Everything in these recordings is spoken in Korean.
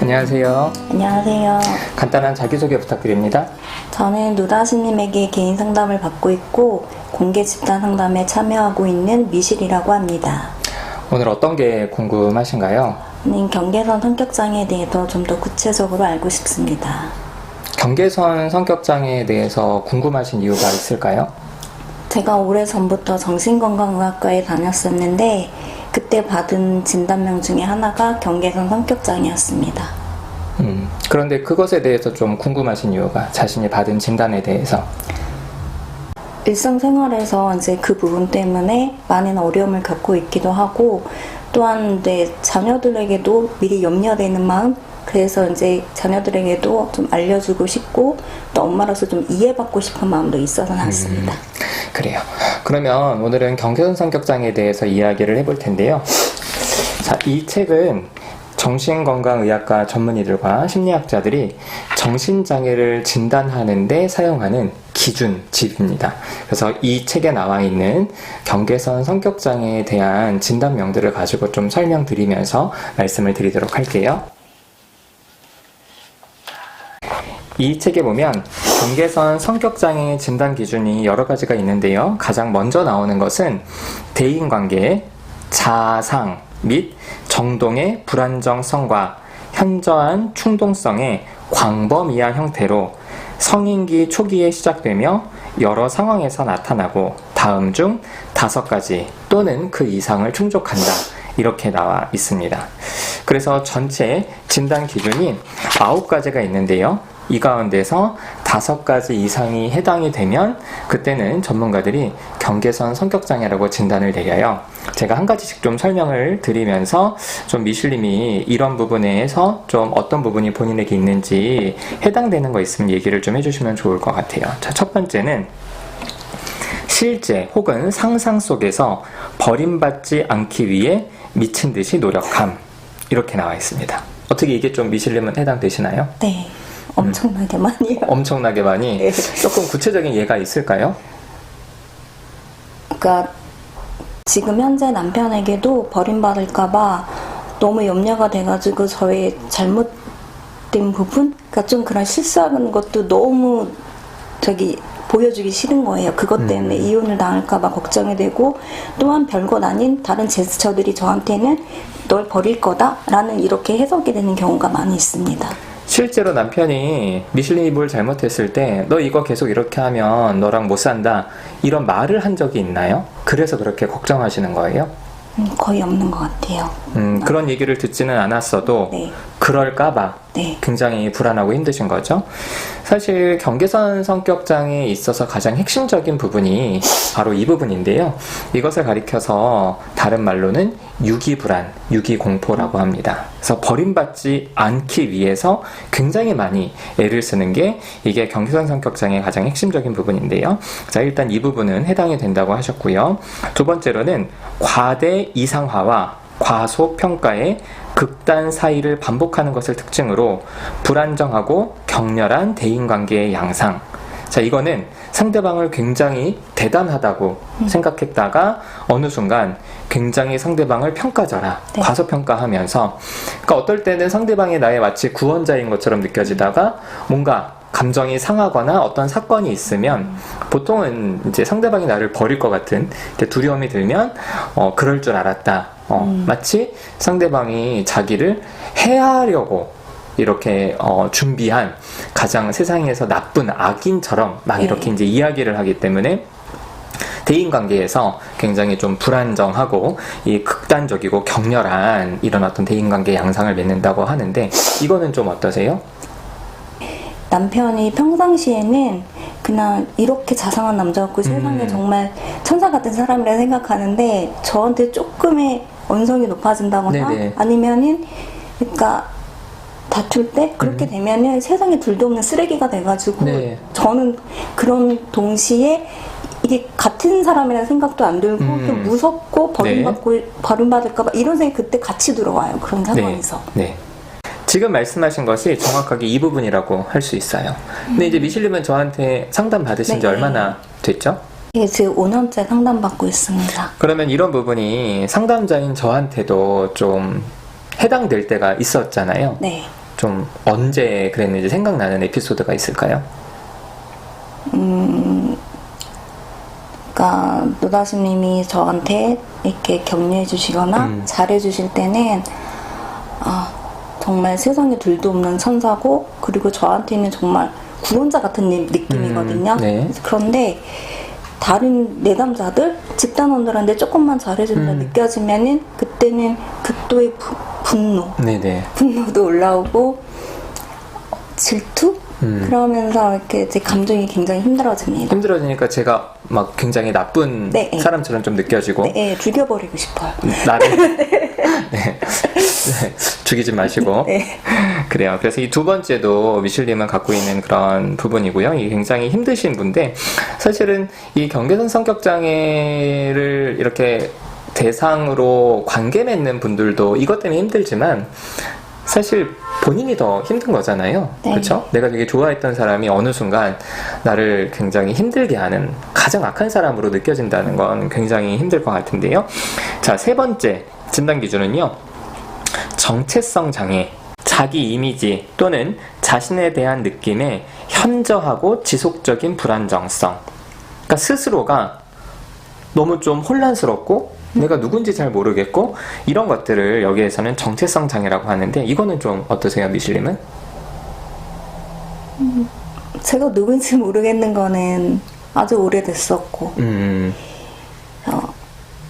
안녕하세요. 안녕하세요. 간단한 자기소개 부탁드립니다. 저는 누다스님에게 개인 상담을 받고 있고 공개 집단 상담에 참여하고 있는 미실이라고 합니다. 오늘 어떤 게 궁금하신가요? 저는 경계선 성격장애에 대해서 좀 더 구체적으로 알고 싶습니다. 경계선 성격장애에 대해서 궁금하신 이유가 있을까요? 제가 오래전부터 정신건강의학과에 다녔었는데 그때 받은 진단명 중에 하나가 경계선 성격장애였습니다. 그런데 그것에 대해서 좀 궁금하신 이유가 자신이 받은 진단에 대해서. 일상생활에서 이제 그 부분 때문에 많은 어려움을 겪고 있기도 하고 또한 내 자녀들에게도 미리 염려되는 마음, 그래서 이제 자녀들에게도 좀 알려주고 싶고 또 엄마로서 좀 이해받고 싶은 마음도 있어서 나왔습니다. 그래요. 그러면 오늘은 경계선 성격장애에 대해서 이야기를 해볼 텐데요. 자, 이 책은 정신건강의학과 전문의들과 심리학자들이 정신장애를 진단하는 데 사용하는 기준집입니다. 그래서 이 책에 나와 있는 경계선 성격장애에 대한 진단명들을 가지고 좀 설명드리면서 말씀을 드리도록 할게요. 이 책에 보면 경계선 성격장애 진단 기준이 여러 가지가 있는데요. 가장 먼저 나오는 것은 대인관계, 자상 및 정동의 불안정성과 현저한 충동성의 광범위한 형태로 성인기 초기에 시작되며 여러 상황에서 나타나고 다음 중 5가지 또는 그 이상을 충족한다. 이렇게 나와 있습니다. 그래서 전체 진단 기준이 9가지가 있는데요. 이 가운데서 5가지 이상이 해당이 되면 그때는 전문가들이 경계선 성격장애라고 진단을 내려요. 제가 한 가지씩 좀 설명을 드리면서 좀 미슐님이 이런 부분에서 좀 어떤 부분이 본인에게 있는지 해당되는 거 있으면 얘기를 좀 해주시면 좋을 것 같아요. 자, 첫 번째는 실제 혹은 상상 속에서 버림받지 않기 위해 미친 듯이 노력함. 이렇게 나와 있습니다. 어떻게 이게 좀 미슐님은 해당되시나요? 네. 엄청나게 많이요. 엄청나게 많이? 네. 조금 구체적인 예가 있을까요? 그러니까 지금 현재 남편에게도 버림받을까봐 너무 염려가 돼가지고 저의 잘못된 부분? 그러니까 좀 그런 실수하는 것도 너무 보여주기 싫은 거예요. 그것 때문에 이혼을 당할까봐 걱정이 되고 또한 별것 아닌 다른 제스처들이 저한테는 널 버릴 거다라는 이렇게 해석이 되는 경우가 많이 있습니다. 실제로 남편이 미슐님이 뭘 잘못했을 때 너 이거 계속 이렇게 하면 너랑 못 산다 이런 말을 한 적이 있나요? 그래서 그렇게 걱정하시는 거예요? 거의 없는 것 같아요. 그런 얘기를 듣지는 않았어도 네. 그럴까봐 네. 굉장히 불안하고 힘드신 거죠. 사실 경계선 성격장애에 있어서 가장 핵심적인 부분이 바로 이 부분인데요. 이것을 가리켜서 다른 말로는 유기불안, 유기공포라고 합니다. 그래서 버림받지 않기 위해서 굉장히 많이 애를 쓰는 게 이게 경계선 성격장애의 가장 핵심적인 부분인데요. 자, 일단 이 부분은 해당이 된다고 하셨고요. 두 번째로는 과대 이상화와 과소평가의 극단 사이를 반복하는 것을 특징으로 불안정하고 격렬한 대인관계의 양상. 자, 이거는 상대방을 굉장히 대단하다고 생각했다가 어느 순간 굉장히 상대방을 평가져라, 네. 과소평가하면서, 그러니까 어떨 때는 상대방이 나의 마치 구원자인 것처럼 느껴지다가 뭔가 감정이 상하거나 어떤 사건이 있으면 보통은 이제 상대방이 나를 버릴 것 같은 두려움이 들면 그럴 줄 알았다. 마치 상대방이 자기를 해하려고 이렇게 준비한 가장 세상에서 나쁜 악인처럼 막 네. 이렇게 이제 이야기를 하기 때문에 대인관계에서 굉장히 좀 불안정하고 이 극단적이고 격렬한 이런 어떤 대인관계 양상을 맺는다고 하는데 이거는 좀 어떠세요? 남편이 평상시에는 그냥 이렇게 자상한 남자였고 세상에 정말 천사 같은 사람이라 생각하는데 저한테 조금의 언성이 높아진다거나 네네. 아니면은 그러니까 다툴 때 그렇게 되면은 세상에 둘도 없는 쓰레기가 돼가지고 네. 저는 그런 동시에 이게 같은 사람이라는 생각도 안 들고 좀 무섭고 버림받을까봐 이런 생각이 그때 같이 들어와요. 그런 상황에서. 네. 지금 말씀하신 것이 정확하게 이 부분이라고 할 수 있어요. 근데 이제 미슐님은 저한테 상담 받으신 지 네. 얼마나 됐죠? 예, 지금 5년째 상담받고 있습니다. 그러면 이런 부분이 상담자인 저한테도 좀 해당될 때가 있었잖아요. 네. 좀 언제 그랬는지 생각나는 에피소드가 있을까요? 그러니까 노다심님이 저한테 이렇게 격려해 주시거나 잘해 주실 때는 정말 세상에 둘도 없는 천사고, 그리고 저한테는 정말 구원자 같은 느낌이거든요. 네. 그런데 다른 내담자들, 집단원들한테 조금만 잘해준다 느껴지면은 그때는 극도의 분노, 네네. 분노도 올라오고 질투? 그러면서 이렇게 제 감정이 굉장히 힘들어집니다. 힘들어지니까 제가 막 굉장히 나쁜 네. 사람처럼 좀 느껴지고 네, 죽여버리고 싶어요. 나를 네. 네. 죽이지 마시고 네. 그래요. 그래서 이 두 번째도 미슐님은 갖고 있는 그런 부분이고요. 이게 굉장히 힘드신 분인데, 사실은 이 경계선 성격 장애를 이렇게 대상으로 관계 맺는 분들도 이것 때문에 힘들지만 사실 본인이 더 힘든 거잖아요. 네. 그렇죠? 내가 되게 좋아했던 사람이 어느 순간 나를 굉장히 힘들게 하는 가장 악한 사람으로 느껴진다는 건 굉장히 힘들 것 같은데요. 자, 세 번째 진단 기준은요, 정체성 장애. 자기 이미지 또는 자신에 대한 느낌의 현저하고 지속적인 불안정성. 그러니까 스스로가 너무 좀 혼란스럽고 내가 누군지 잘 모르겠고, 이런 것들을 여기에서는 정체성 장애라고 하는데, 이거는 좀 어떠세요, 미슐님은? 제가 누군지 모르겠는 거는 아주 오래됐었고,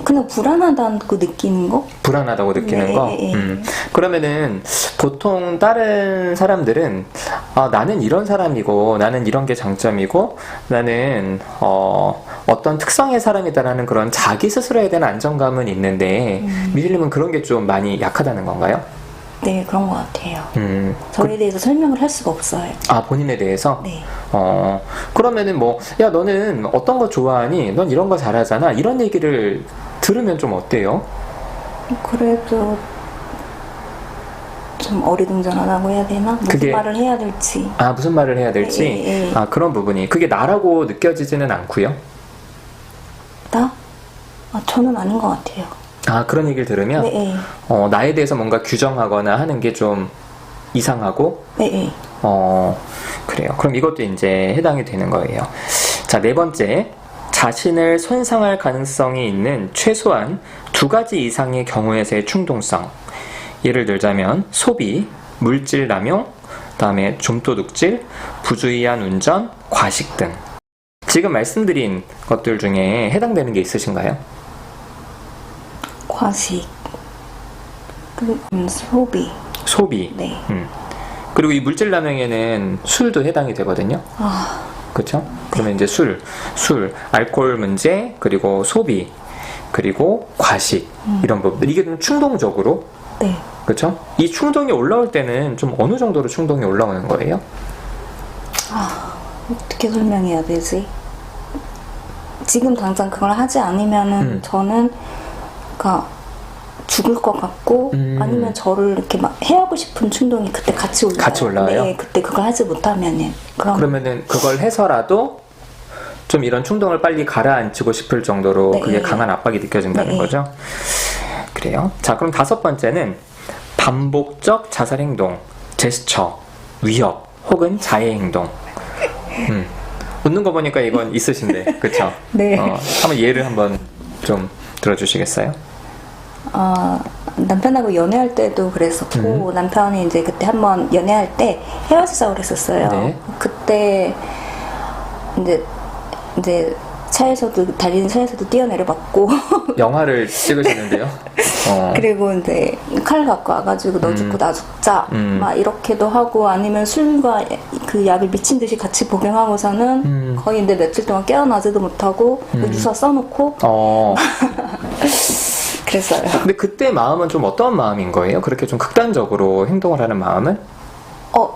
그냥 불안하다고 느끼는 거? 불안하다고 느끼는 네, 거? 네. 그러면은 보통 다른 사람들은 나는 이런 사람이고 나는 이런 게 장점이고 나는 어떤 특성의 사람이다라는 그런 자기 스스로에 대한 안정감은 있는데, 미슐님은 그런 게 좀 많이 약하다는 건가요? 네, 그런 것 같아요. 저에 대해서 설명을 할 수가 없어요. 본인에 대해서? 네. 그러면은 야, 너는 어떤 거 좋아하니? 넌 이런 거 잘하잖아. 이런 얘기를 들으면 좀 어때요? 그래도 좀 어리둥절하다고 해야 되나? 무슨 말을 해야 될지. 무슨 말을 해야 될지? 네. 그런 부분이. 그게 나라고 느껴지지는 않고요? 나? 저는 아닌 것 같아요. 그런 얘기를 들으면? 네. 나에 대해서 뭔가 규정하거나 하는 게 좀 이상하고? 네. 그래요. 그럼 이것도 이제 해당이 되는 거예요. 자, 네 번째. 자신을 손상할 가능성이 있는 최소한 2가지 이상의 경우에서의 충동성. 예를 들자면 소비, 물질 남용, 그다음에 좀도둑질, 부주의한 운전, 과식 등. 지금 말씀드린 것들 중에 해당되는 게 있으신가요? 과식, 소비. 네. 네. 그리고 이 물질 남용에는 술도 해당이 되거든요. 그렇죠? 그러면 이제 술, 알코올 문제, 그리고 소비, 그리고 과식, 이런 부분들. 이게 좀 충동적으로, 네. 그렇죠? 이 충동이 올라올 때는 좀 어느 정도로 충동이 올라오는 거예요? 어떻게 설명해야 되지? 지금 당장 그걸 하지 않으면은 저는 그러니까 죽을 것 같고, 아니면 저를 이렇게 막 해하고 싶은 충동이 그때 같이 올라와요. 같이 올라와요? 네, 그때 그걸 하지 못하면은. 그러면은 그걸 해서라도 좀 이런 충동을 빨리 가라앉히고 싶을 정도로 네. 그게 강한 압박이 느껴진다는 네. 거죠? 그래요. 자, 그럼 5번째는 반복적 자살 행동, 제스처, 위협, 혹은 자해 행동. 웃는 거 보니까 이건 있으신데, 그쵸? 네. 한번 예를 한번 좀 들어주시겠어요? 남편하고 연애할 때도 그랬었고, 남편이 이제 그때 한번 연애할 때 헤어지자고 그랬었어요. 네. 그때 이제 차에서도, 달리는 차에서도 뛰어내려 봤고, 영화를 찍으시는데요? 그리고 이제 칼 갖고 와가지고 너 죽고 나 죽자 막 이렇게도 하고, 아니면 술과 그 약을 미친 듯이 같이 복용하고서는 거의 이제 며칠 동안 깨어나지도 못하고 유서 써놓고 그랬어요. 근데 그때 마음은 좀 어떤 마음인 거예요? 그렇게 좀 극단적으로 행동을 하는 마음은?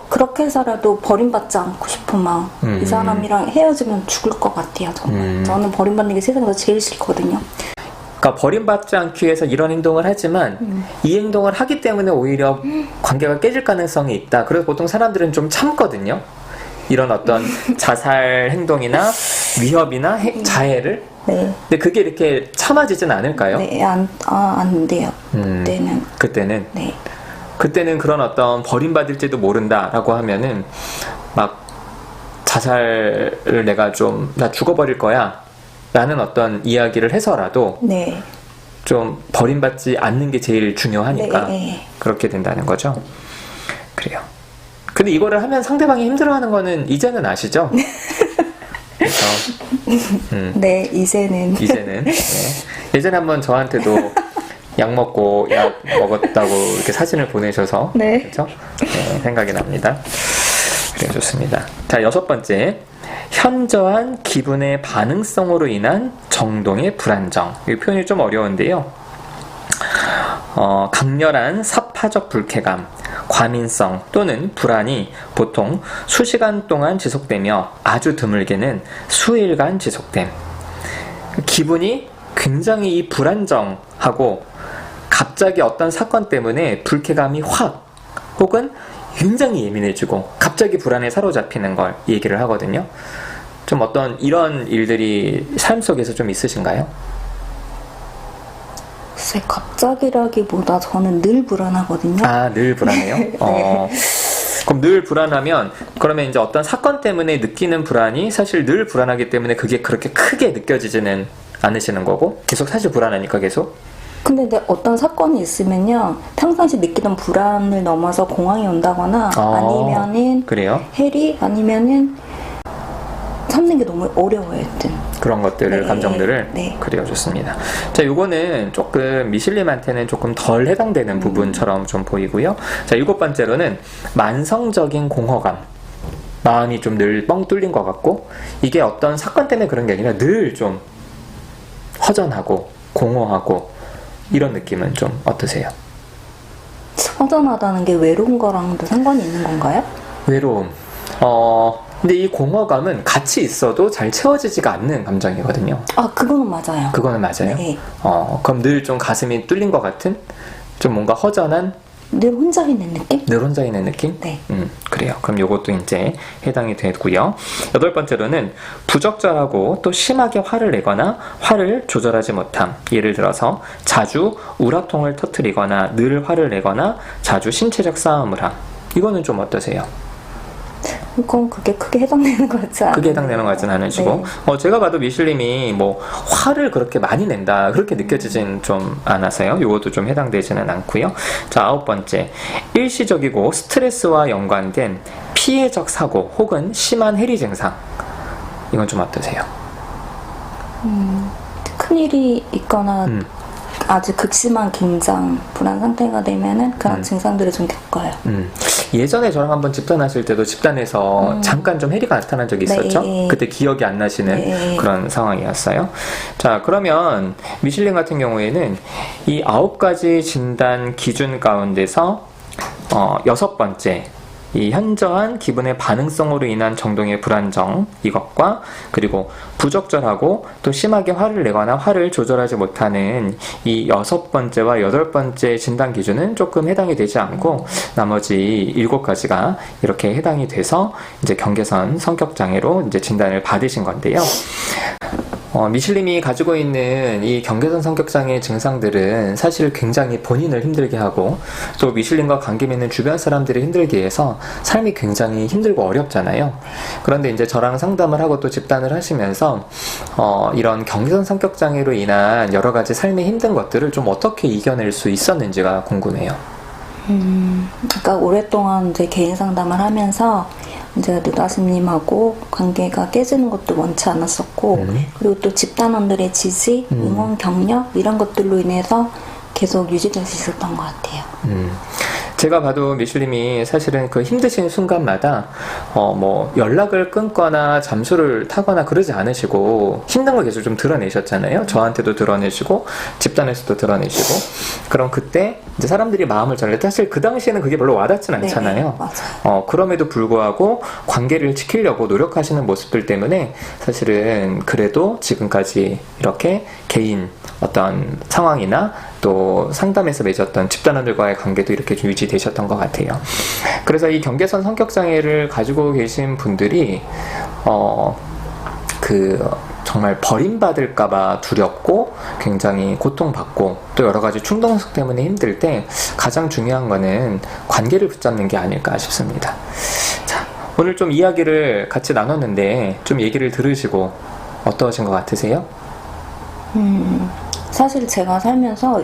그렇게 해서라도 버림받지 않고 싶은 마음. 이 사람이랑 헤어지면 죽을 것 같아요, 정말. 저는 버림받는 게 세상에서 제일 싫거든요. 그러니까 버림받지 않기 위해서 이런 행동을 하지만 이 행동을 하기 때문에 오히려 관계가 깨질 가능성이 있다. 그래서 보통 사람들은 좀 참거든요. 이런 어떤 자살 행동이나 위협이나 자해를. 네. 근데 그게 이렇게 참아지진 않을까요? 네, 안 돼요. 그때는. 그때는? 네. 그때는 그런 어떤 버림받을지도 모른다라고 하면은 막 자살을 내가 좀 나 죽어버릴 거야 라는 어떤 이야기를 해서라도 네. 좀 버림받지 않는 게 제일 중요하니까 네. 그렇게 된다는 거죠. 그래요. 근데 이거를 하면 상대방이 힘들어하는 거는 이제는 아시죠? 그래서 네, 이제는. 네. 예전에 한번 저한테도 약 먹고 약 먹었다고 이렇게 사진을 보내셔서 네. 그렇죠? 네, 생각이 납니다. 그래 좋습니다. 자, 6번째. 현저한 기분의 반응성으로 인한 정동의 불안정. 이 표현이 좀 어려운데요. 강렬한 사파적 불쾌감, 과민성 또는 불안이 보통 수시간 동안 지속되며 아주 드물게는 수일간 지속됨. 기분이 굉장히 불안정하고 갑자기 어떤 사건 때문에 불쾌감이 확 혹은 굉장히 예민해지고 갑자기 불안에 사로잡히는 걸 얘기를 하거든요. 좀 어떤 이런 일들이 삶 속에서 좀 있으신가요? 글쎄, 갑자기라기보다 저는 늘 불안하거든요. 아, 늘 불안해요? 네. 그럼 늘 불안하면 그러면 이제 어떤 사건 때문에 느끼는 불안이 사실 늘 불안하기 때문에 그게 그렇게 크게 느껴지지는 않으시는 거고 계속 사실 불안하니까 계속 근데 어떤 사건이 있으면요, 평상시 느끼던 불안을 넘어서 공황이 온다거나 아니면은 그래요? 해리 아니면은 참는 게 너무 어려워요. 하여튼. 그런 것들을 네. 감정들을 네. 그래요. 좋습니다. 자, 요거는 조금 미실님한테는 조금 덜 해당되는 부분처럼 좀 보이고요. 자, 7번째로는 만성적인 공허감. 마음이 좀 늘 뻥 뚫린 것 같고 이게 어떤 사건 때문에 그런 게 아니라 늘 좀 허전하고 공허하고 이런 느낌은 좀 어떠세요? 허전하다는 게 외로운 거랑도 상관이 있는 건가요? 외로움. 근데 이 공허감은 같이 있어도 잘 채워지지가 않는 감정이거든요. 아, 그거는 맞아요. 그거는 맞아요. 네. 그럼 늘 좀 가슴이 뚫린 것 같은 좀 뭔가 허전한 늘 혼자 있는 느낌? 늘 혼자 있는 느낌? 네. 그래요. 그럼 요것도 이제 해당이 되고요. 8번째로는 부적절하고 또 심하게 화를 내거나 화를 조절하지 못함. 예를 들어서 자주 우라통을 터뜨리거나 늘 화를 내거나 자주 신체적 싸움을 함. 이거는 좀 어떠세요? 그건 그게 크게 해당되는 것 같지 않아요? 크게 해당되는 것 같지는 않으시고 네. 제가 봐도 미슐님이 뭐 화를 그렇게 많이 낸다 그렇게 느껴지진 좀 않아서요. 요것도 좀 해당되지는 않고요. 자, 9번째. 일시적이고 스트레스와 연관된 피해적 사고 혹은 심한 해리 증상. 이건 좀 어떠세요? 큰일이 있거나 아주 극심한 긴장, 불안 상태가 되면은 그런 증상들을 좀 겪어요. 예전에 저랑 한번 집단하실 때도 집단에서 잠깐 좀 해리가 나타난 적이 있었죠? 네. 그때 기억이 안 나시는 네. 그런 상황이었어요. 자, 그러면 미슐린 같은 경우에는 이 9가지 진단 기준 가운데서 6번째 이 현저한 기분의 반응성으로 인한 정동의 불안정 이것과 그리고 부적절하고 또 심하게 화를 내거나 화를 조절하지 못하는 이 6번째와 8번째 진단 기준은 조금 해당이 되지 않고 나머지 7가지가 이렇게 해당이 돼서 이제 경계선 성격 장애로 이제 진단을 받으신 건데요. 미슐님이 가지고 있는 이 경계선 성격장애 증상들은 사실 굉장히 본인을 힘들게 하고 또 미슐님과 관계 맺는 주변 사람들이 힘들게 해서 삶이 굉장히 힘들고 어렵잖아요. 그런데 이제 저랑 상담을 하고 또 집단을 하시면서 이런 경계선 성격장애로 인한 여러 가지 삶의 힘든 것들을 좀 어떻게 이겨낼 수 있었는지가 궁금해요. 그러니까 오랫동안 이제 개인 상담을 하면서 이제 느다심님하고 관계가 깨지는 것도 원치 않았었고 그리고 또 집단원들의 지지, 응원, 격려 이런 것들로 인해서 계속 유지될 수 있었던 것 같아요. 제가 봐도 미슐님이 사실은 그 힘드신 순간마다 뭐 연락을 끊거나 잠수를 타거나 그러지 않으시고 힘든 걸 계속 좀 드러내셨잖아요. 저한테도 드러내시고 집단에서도 드러내시고 그럼 그때 이제 사람들이 마음을 잘내 사실 그 당시에는 그게 별로 와닿진 않잖아요. 네, 맞아요. 그럼에도 불구하고 관계를 지키려고 노력하시는 모습들 때문에 사실은 그래도 지금까지 이렇게 개인 어떤 상황이나 또 상담에서 맺었던 집단원들과의 관계도 이렇게 좀 유지되셨던 것 같아요. 그래서 이 경계선 성격장애를 가지고 계신 분들이 정말 버림받을까봐 두렵고 굉장히 고통받고 또 여러 가지 충동석 때문에 힘들 때 가장 중요한 거는 관계를 붙잡는 게 아닐까 싶습니다. 자, 오늘 좀 이야기를 같이 나눴는데 좀 얘기를 들으시고 어떠신 것 같으세요? 사실 제가 살면서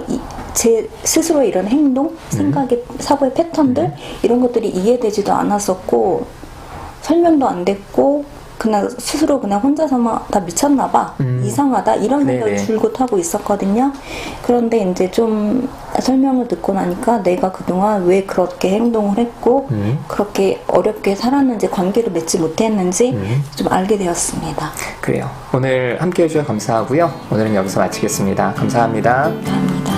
제 스스로의 이런 행동, 생각의, 사고의 패턴들 이런 것들이 이해되지도 않았었고 설명도 안 됐고 그냥 스스로 그냥 혼자서만 다 미쳤나 봐, 이상하다 이런 생각을 네네. 줄곧 하고 있었거든요. 그런데 이제 좀 설명을 듣고 나니까 내가 그동안 왜 그렇게 행동을 했고 그렇게 어렵게 살았는지, 관계를 맺지 못했는지 좀 알게 되었습니다. 그래요. 오늘 함께 해주셔서 감사하고요. 오늘은 여기서 마치겠습니다. 감사합니다. 감사합니다.